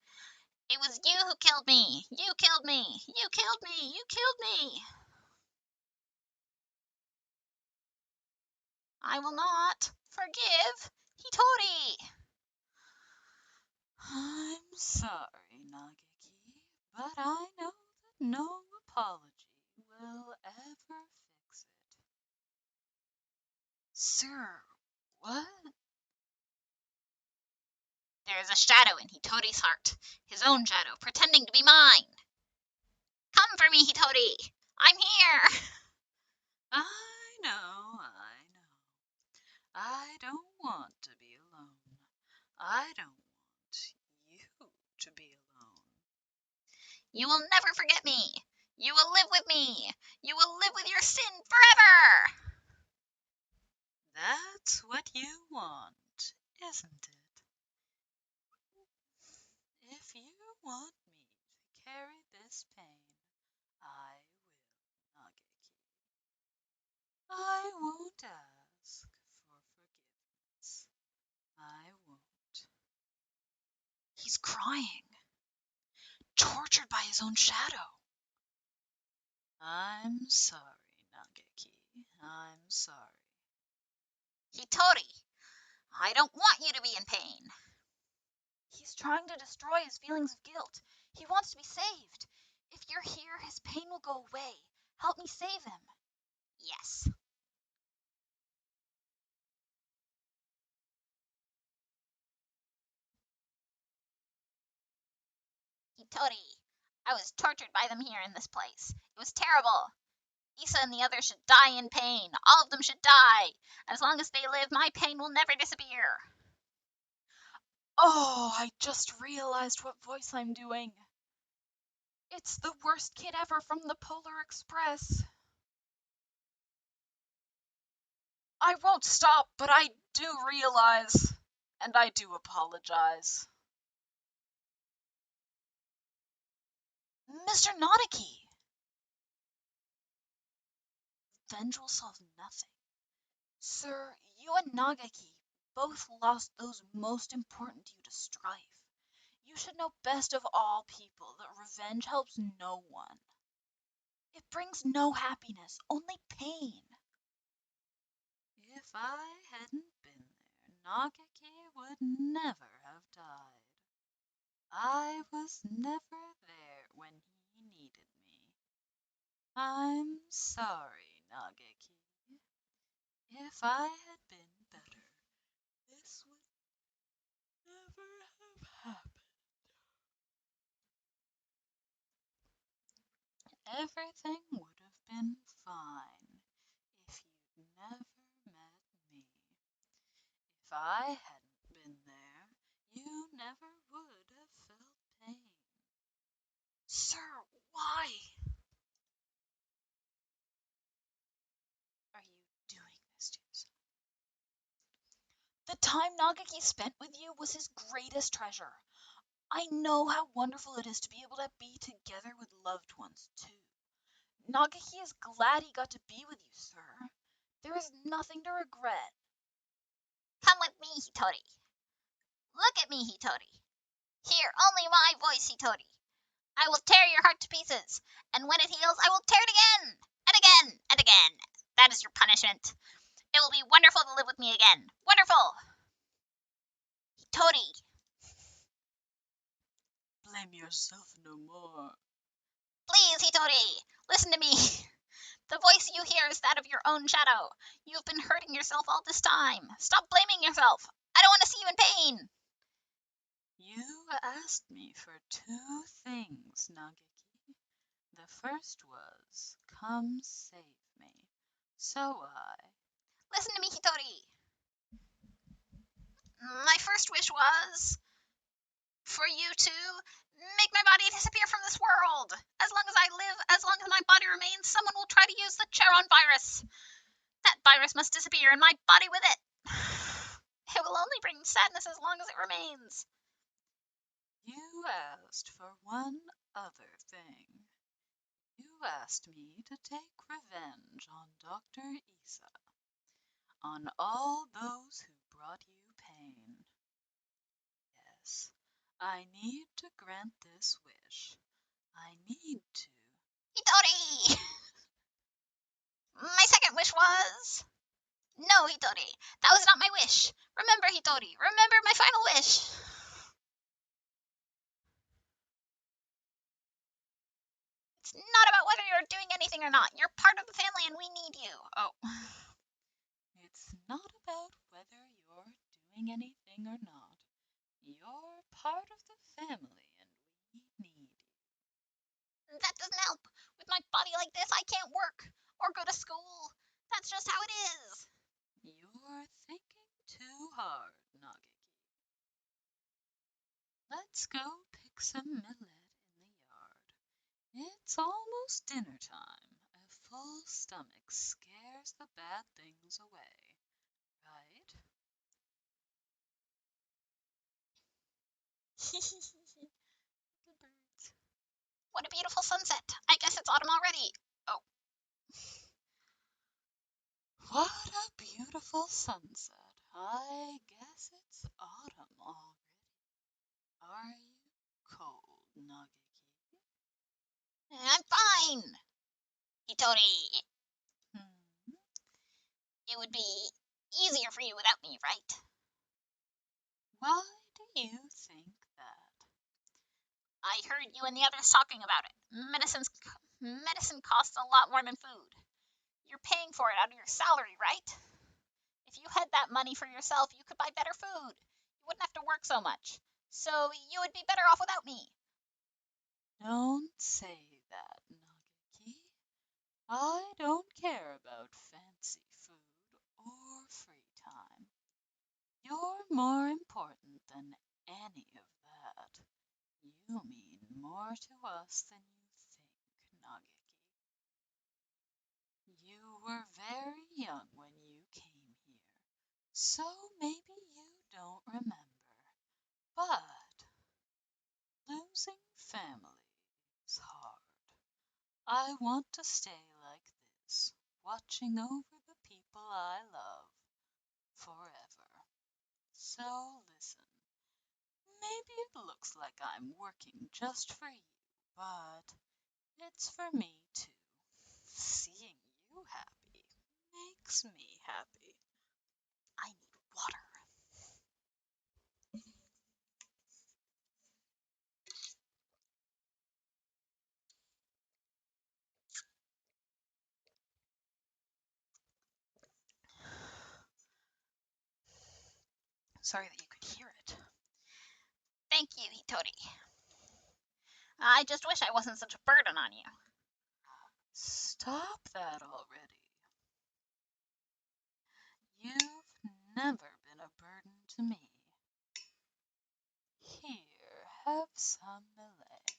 It was you who killed me. You killed me. You killed me. You killed me. I will not forgive Hitori. I'm sorry, Nageki, but I know that no apology will ever fix it. Sir, what? There is a shadow in Hitori's heart. His own shadow, pretending to be mine. Come for me, Hitori. I'm here. I know, I know. I don't want to be alone. I don't want you to be alone. You will never forget me. You will live with me. You will live with your sin forever. That's what you want, isn't it? If you want me to carry this pain, I will, Nageki. I won't ask for forgiveness. I won't. He's crying, tortured by his own shadow. I'm sorry, Nageki. I'm sorry. Hitori, I don't want you to be in pain. He's trying to destroy his feelings of guilt. He wants to be saved. If you're here, his pain will go away. Help me save him. Yes. Hitori, I was tortured by them here in this place. It was terrible. Isa and the others should die in pain. All of them should die. As long as they live, my pain will never disappear. Oh, I just realized what voice I'm doing. It's the worst kid ever from the Polar Express. I won't stop, but I do realize, and I do apologize. Mr. Nodiki! Revenge will solve nothing. Sir, you and Nagaki both lost those most important to you to strife. You should know best of all people that revenge helps no one. It brings no happiness, only pain. If I hadn't been there, Nagaki would never have died. I was never there when he needed me. I'm sorry, Nageki. If I had been better, this would never have happened. Everything would have been fine if you'd never met me. If I hadn't been there, you never would have felt pain. Sir, why are you doing this to yourself? The time Nagaki spent with you was his greatest treasure. I know how wonderful it is to be able to be together with loved ones, too. Nagaki is glad he got to be with you, sir. There is nothing to regret. Come with me, Hitori. Look at me, Hitori. Hear only my voice, Hitori. I will tear your heart to pieces, and when it heals, I will tear it again, and again, and again. That is your punishment. It will be wonderful to live with me again. Wonderful! Hitori! Blame yourself no more. Please, Hitori! Listen to me! The voice you hear is that of your own shadow. You've been hurting yourself all this time. Stop blaming yourself. I don't want to see you in pain. You asked me for two things, Nageki. The first was, come save me. So I. Listen to me, Hitori. My first wish was for you to make my body disappear from this world. As long as I live, as long as my body remains, someone will try to use the Charon virus. That virus must disappear and my body with it. It will only bring sadness as long as it remains. You asked for one other thing. You asked me to take revenge on Dr. Isa, on all those who brought you pain. Yes, I need to grant this wish. I need to. Hitori! My second wish was... No, Hitori, that was not my wish. Remember, Hitori, remember my final wish. It's not about whether you're doing anything or not. You're part of the family and we need you. Oh. It's not about whether you're doing anything or not. You're part of the family and we need you. That doesn't help. With my body like this, I can't work or go to school. That's just how it is. You're thinking too hard, Nageki. Let's go pick some millet in the yard. It's almost dinner time. A full stomach scares the bad things away, right? The birds. What a beautiful sunset. I guess it's autumn already. Oh. What a beautiful sunset. I guess it's autumn already. Are you cold, Nageki? I'm fine. Hitori, Hmm? it would be easier for you without me, right? Why do you think that? I heard you and the others talking about it. Medicine costs a lot more than food. You're paying for it out of your salary, right? If you had that money for yourself, you could buy better food. You wouldn't have to work so much. So you would be better off without me. Don't say that, Nageki. I don't care about fancy food or free time. You're more important than any of that. You mean more to us than you think, Nageki. You were very young when you came here, so maybe you don't remember. But losing family is hard. I want to stay like this, watching over the people I love forever. So listen, maybe it looks like I'm working just for you, but it's for me too. Seeing you happy makes me happy. I need water. Sorry that you could hear it. Thank you, Hitori. I just wish I wasn't such a burden on you. Stop that already. You've never been a burden to me. Here, have some millet.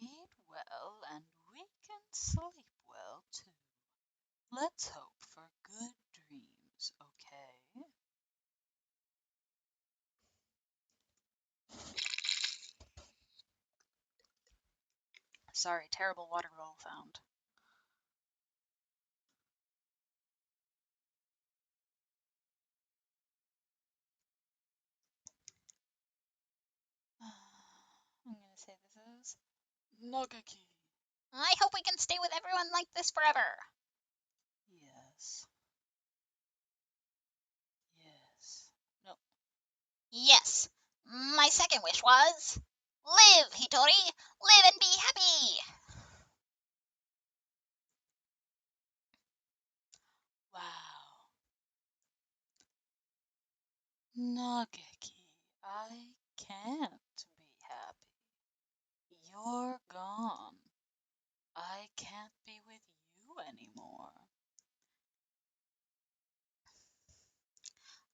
Eat well and we can sleep well too. Let's hope for good dreams, okay? Sorry, terrible water roll sound. I'm gonna say this is Nagaki. I hope we can stay with everyone like this forever. Yes. Yes. No. Yes. My second wish was live, Hitori. Live and be happy. Wow. Nageki, I can't be happy. You're gone. I can't be with you anymore.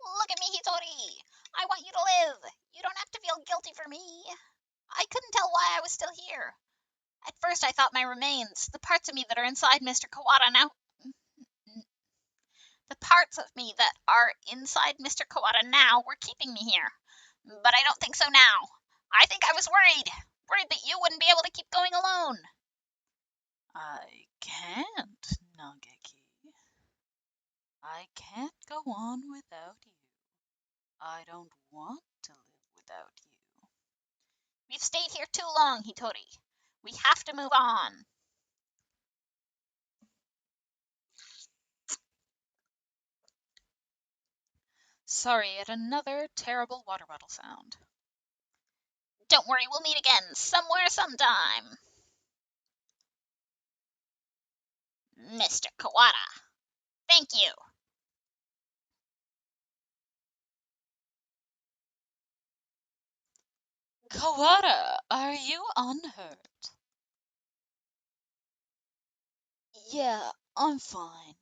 Look at me, Hitori. I want you to live. You don't have to feel guilty for me. I couldn't tell why I was still here. At first, I thought my remains, the parts of me that are inside Mr. Kawada now, the parts of me that are inside Mr. Kawada now were keeping me here. But I don't think so now. I think I was worried that you wouldn't be able to keep going alone. I can't, Nageki. I can't go on without you. I don't want to live without you. We've stayed here too long, Hitori. We have to move on. Sorry, yet another terrible water bottle sound. Don't worry, we'll meet again, somewhere, sometime. Mr. Kawada, thank you. Kawada, are you unhurt? Yeah, I'm fine.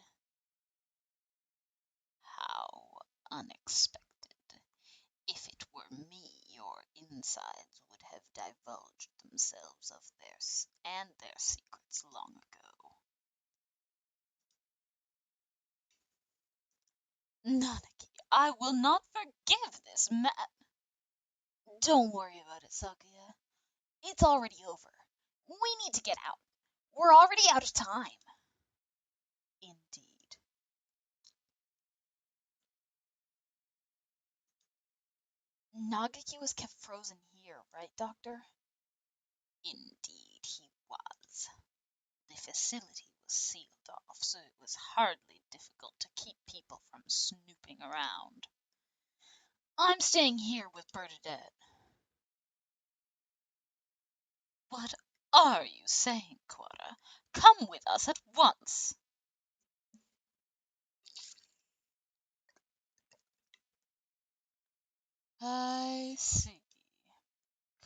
How unexpected. If it were me, your insides would have divulged themselves of their secrets long ago. Nanaki, I will not forgive this man. Don't worry about it, Sakuya. It's already over. We need to get out. We're already out of time. Indeed. Nagaki was kept frozen here, right, Doctor? Indeed, he was. The facility was sealed off, so it was hardly difficult to keep people from snooping around. I'm staying here with Bernadette. What are you saying, Cora? Come with us at once. I see.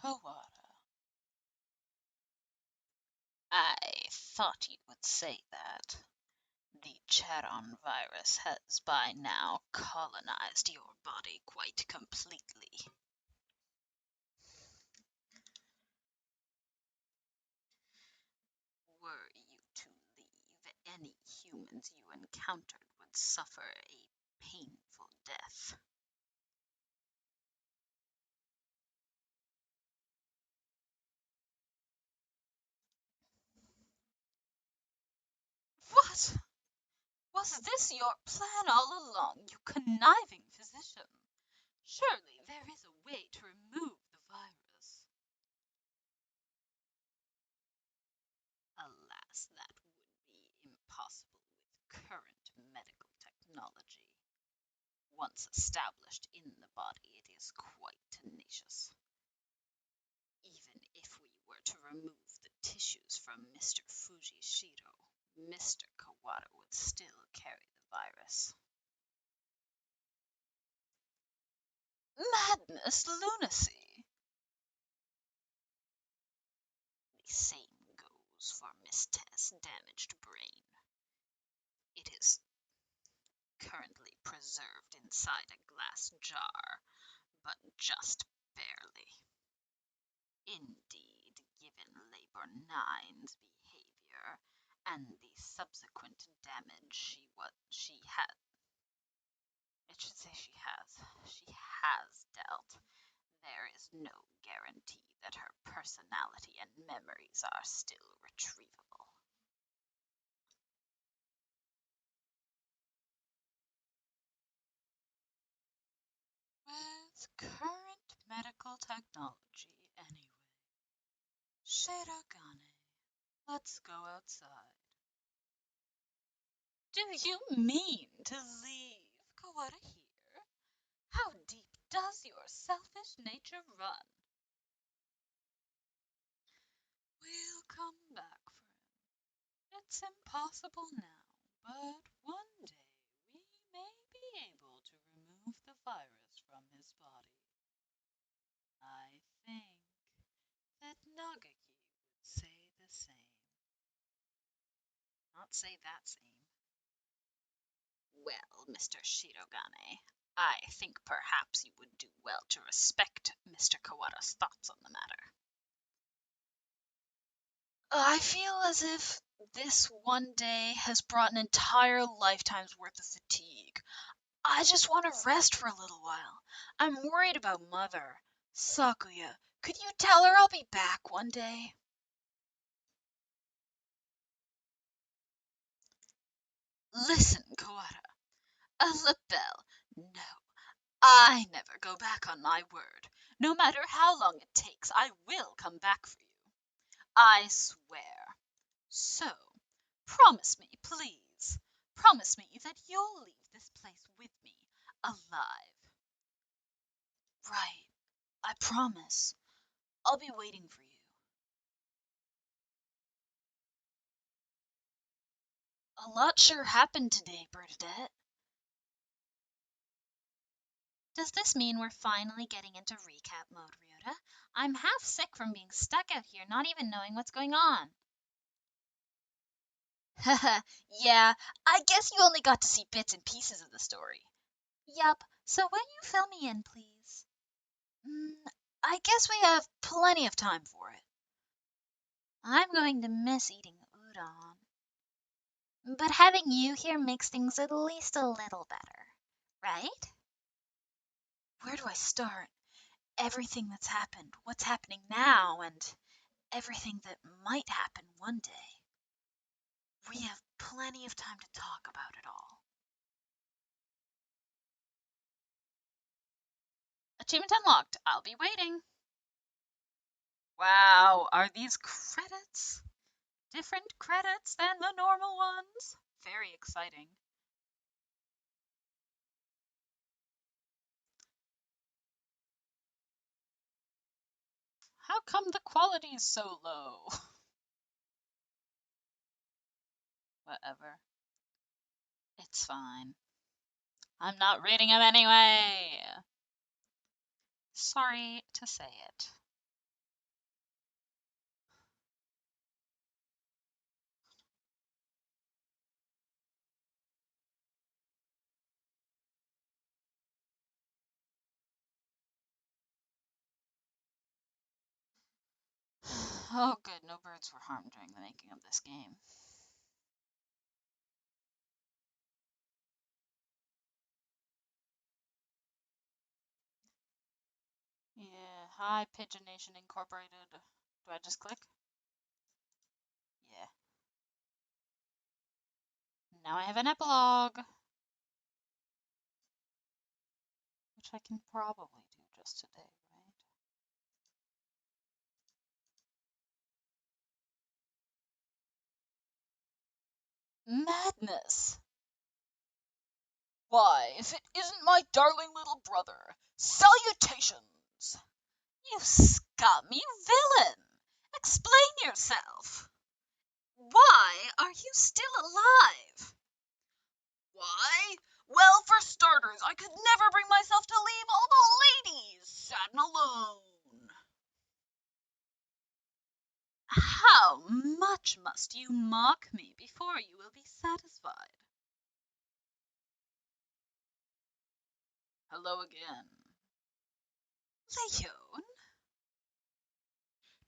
Kawada. I thought you would say that. The Charon virus has by now colonized your body quite completely. Were you to leave, any humans you encountered would suffer a painful death. What? Was this your plan all along, you conniving physician? Surely there is a way to remove the virus. Alas, that would be impossible with current medical technology. Once established in the body, it is quite tenacious. Even if we were to remove the tissues from Mr. Fujishiro, Mr. Kawada would still carry the virus. Madness, lunacy. The same goes for Miss Tess' damaged brain. It is currently preserved inside a glass jar, but just barely. Indeed, given Labor 9's behavior and the subsequent damage she had, it should say she has dealt, there is no guarantee that her personality and memories are still retrievable. With current medical technology, anyway. Shirogane, let's go outside. Do you mean to leave Kawada here? How deep does your selfish nature run? We'll come back for him. It's impossible now, but one day we may be able to remove the virus from his body. I think that Nagaki would say the same. Not say that same. Well, Mr. Shirogane, I think perhaps you would do well to respect Mr. Kawada's thoughts on the matter. I feel as if this one day has brought an entire lifetime's worth of fatigue. I just want to rest for a little while. I'm worried about Mother. Sakuya, could you tell her I'll be back one day? Listen, Kawada. A lapel. No, I never go back on my word. No matter how long it takes, I will come back for you. I swear. So, promise me, please. Promise me that you'll leave this place with me, alive. Right, I promise. I'll be waiting for you. A lot sure happened today, Bernadette. Does this mean we're finally getting into recap mode, Ryota? I'm half sick from being stuck out here, not even knowing what's going on. Haha, yeah, I guess you only got to see bits and pieces of the story. Yup, so will you fill me in, please? I guess we have plenty of time for it. I'm going to miss eating udon. But having you here makes things at least a little better, right? Where do I start? Everything that's happened, what's happening now, and everything that might happen one day. We have plenty of time to talk about it all. Achievement unlocked. I'll be waiting. Wow, are these credits different credits than the normal ones? Very exciting. How come the quality is so low? Whatever. It's fine. I'm not reading them anyway. Sorry to say it. Oh, good. No birds were harmed during the making of this game. Yeah. Hi, Pigeon Nation Incorporated. Do I just click? Yeah. Now I have an epilogue. Which I can probably do just today, right? Madness! Why, if it isn't my darling little brother! Salutations! You scummy villain! Explain yourself! Why are you still alive? Why? Well, for starters, I could never bring myself to leave all the ladies sad and alone. How much must you mock me before you will be satisfied? Hello again. Leon?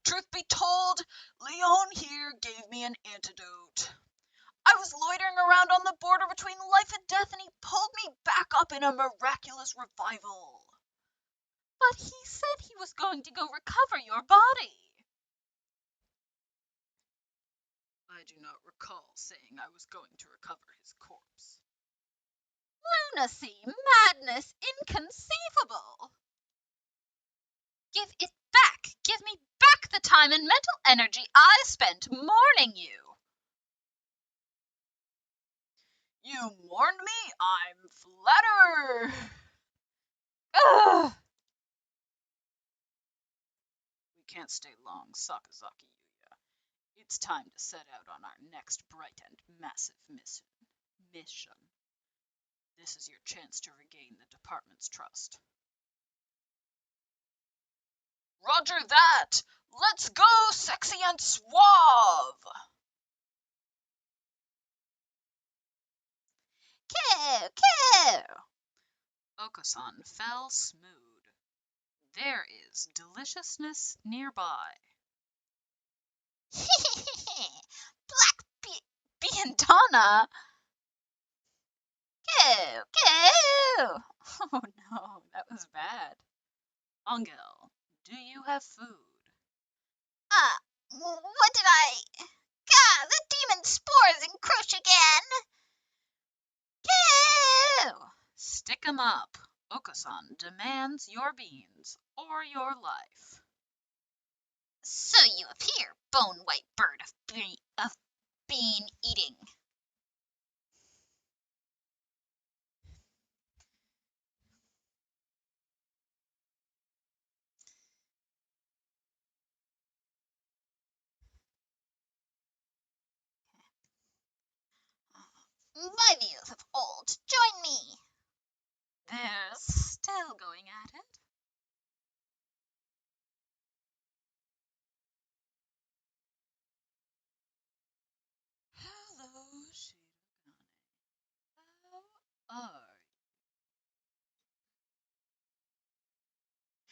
Truth be told, Leon here gave me an antidote. I was loitering around on the border between life and death, and he pulled me back up in a miraculous revival. But he said he was going to go recover your body. I do not recall saying I was going to recover his corpse. Lunacy, madness, inconceivable! Give it back! Give me back the time and mental energy I spent mourning you! You mourned me? I'm flattered! Ugh! We can't stay long, Sakazaki Yuya. It's time to set out on our next bright and massive mission. This is your chance to regain the department's trust. Roger that! Let's go, sexy and suave! Kill! Okasan fell smooth. There is deliciousness nearby. Black Biandana! Kill! Oh no, that was bad. Angel, do you have food? What did I... Gah, the demon spores encroach again! Kill! Stick 'em up. Okasan demands your beans or your life. So you appear, bone-white bird of bean eating. My views of old, join me. They're still going at it. Hello, Shirogane. How are you?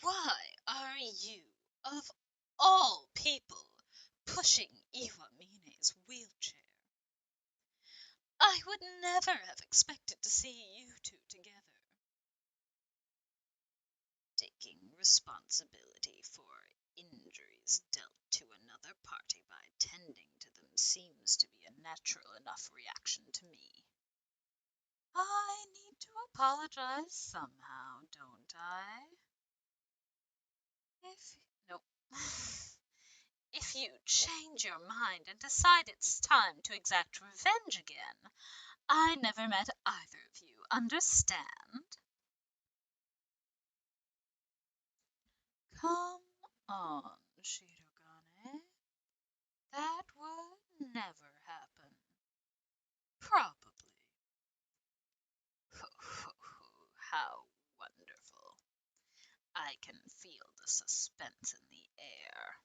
Why are you, of all people, pushing Iwamine's wheelchair? I would never have expected to see you two together. Taking responsibility for injuries dealt to another party by tending to them seems to be a natural enough reaction to me. I need to apologize somehow, don't I? Nope. If you change your mind and decide it's time to exact revenge again, I never met either of you, understand? Come on, Shirogane. That would never happen. Probably. Ho, ho, ho, how wonderful. I can feel the suspense in the air.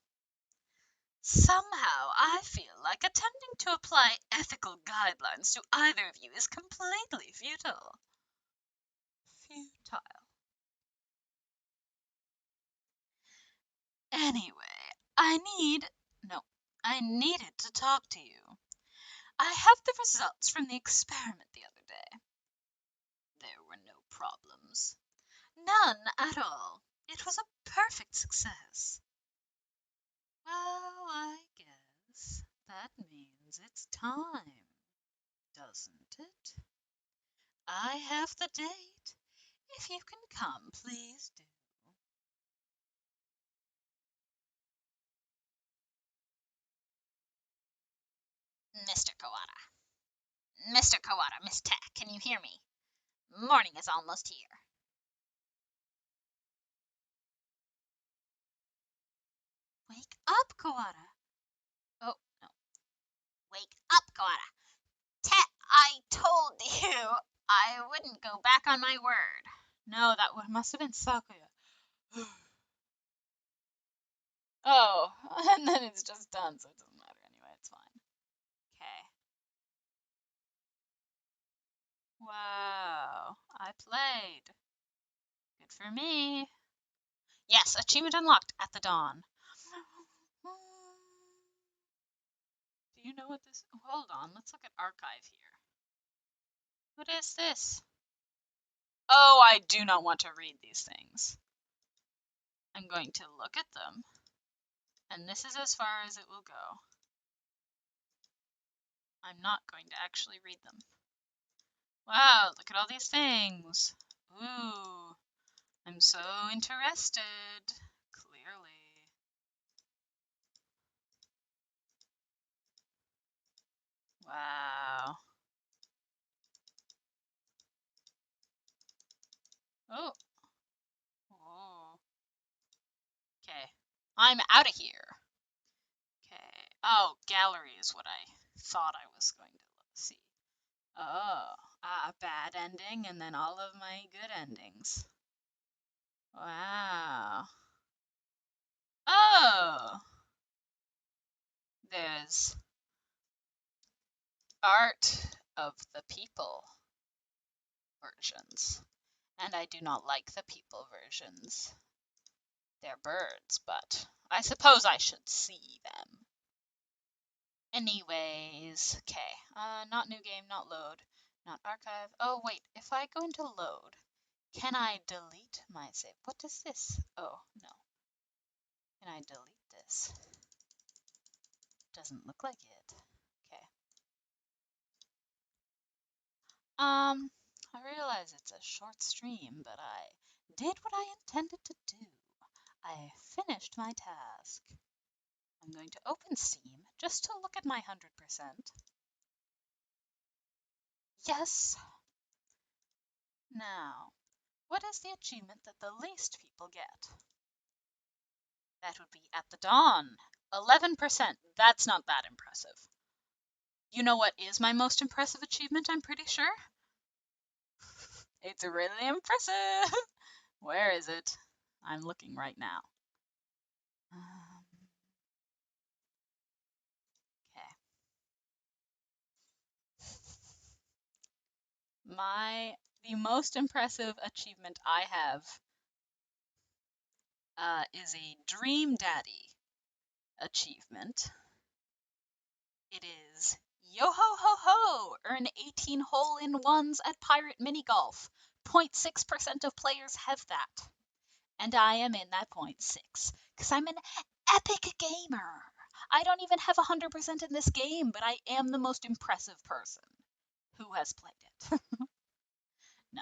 Somehow I feel like attempting to apply ethical guidelines to either of you is completely futile. Futile. Anyway, I needed to talk to you. I have the results from the experiment the other day. There were no problems. None at all. It was a perfect success. Well, I guess that means it's time, doesn't it? I have the date. If you can come, please do. Mr. Kawada, Miss Tech, can you hear me? Morning is almost here. Wake up, Kawada. Oh, no. Wake up, Kawada. I told you I wouldn't go back on my word. No, that must have been Sakuya. Oh, and then it's just done, so it doesn't matter anyway. It's fine. Okay. Wow, I played. Good for me. Yes, achievement unlocked at the dawn. Do you know what this... Hold on, let's look at archive here. What is this? Oh, I do not want to read these things. I'm going to look at them. And this is as far as it will go. I'm not going to actually read them. Wow, look at all these things. Ooh, I'm so interested. Clearly. Wow. Oh. Oh. Okay. I'm out of here. Okay. Oh, gallery is what I thought I was going to see. Oh, a bad ending and then all of my good endings. Wow. Oh, there's art of the people versions. And I do not like the people versions. They're birds, but I suppose I should see them. Anyways, okay. Not new game, not load, not archive. Oh, wait, if I go into load, can I delete my save? What is this? Oh, no. Can I delete this? Doesn't look like it. Okay. I realize it's a short stream, but I did what I intended to do. I finished my task. I'm going to open Steam just to look at my 100%. Yes. Now, what is the achievement that the least people get? That would be at the dawn. 11%. That's not that impressive. You know what is my most impressive achievement, I'm pretty sure? It's really impressive. Where is it? I'm looking right now. Okay. The most impressive achievement I have is a Dream Daddy achievement. It is yo ho ho ho! Earn 18 hole-in-ones at Pirate Mini Golf. 0.6% of players have that. And I am in that 0.6 because I'm an epic gamer. I don't even have 100% in this game, but I am the most impressive person who has played it. No,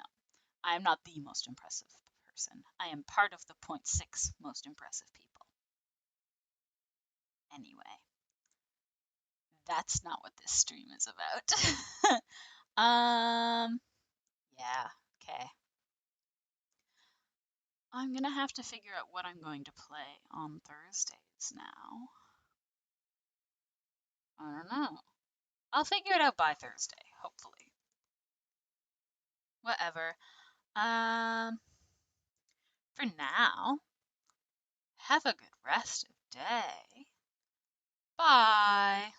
I am not the most impressive person. I am part of the 0.6 most impressive people. Anyway, that's not what this stream is about. Yeah, okay. I'm gonna have to figure out what I'm going to play on Thursdays now. I don't know. I'll figure it out by Thursday, hopefully. Whatever. For now, have a good rest of day. Bye.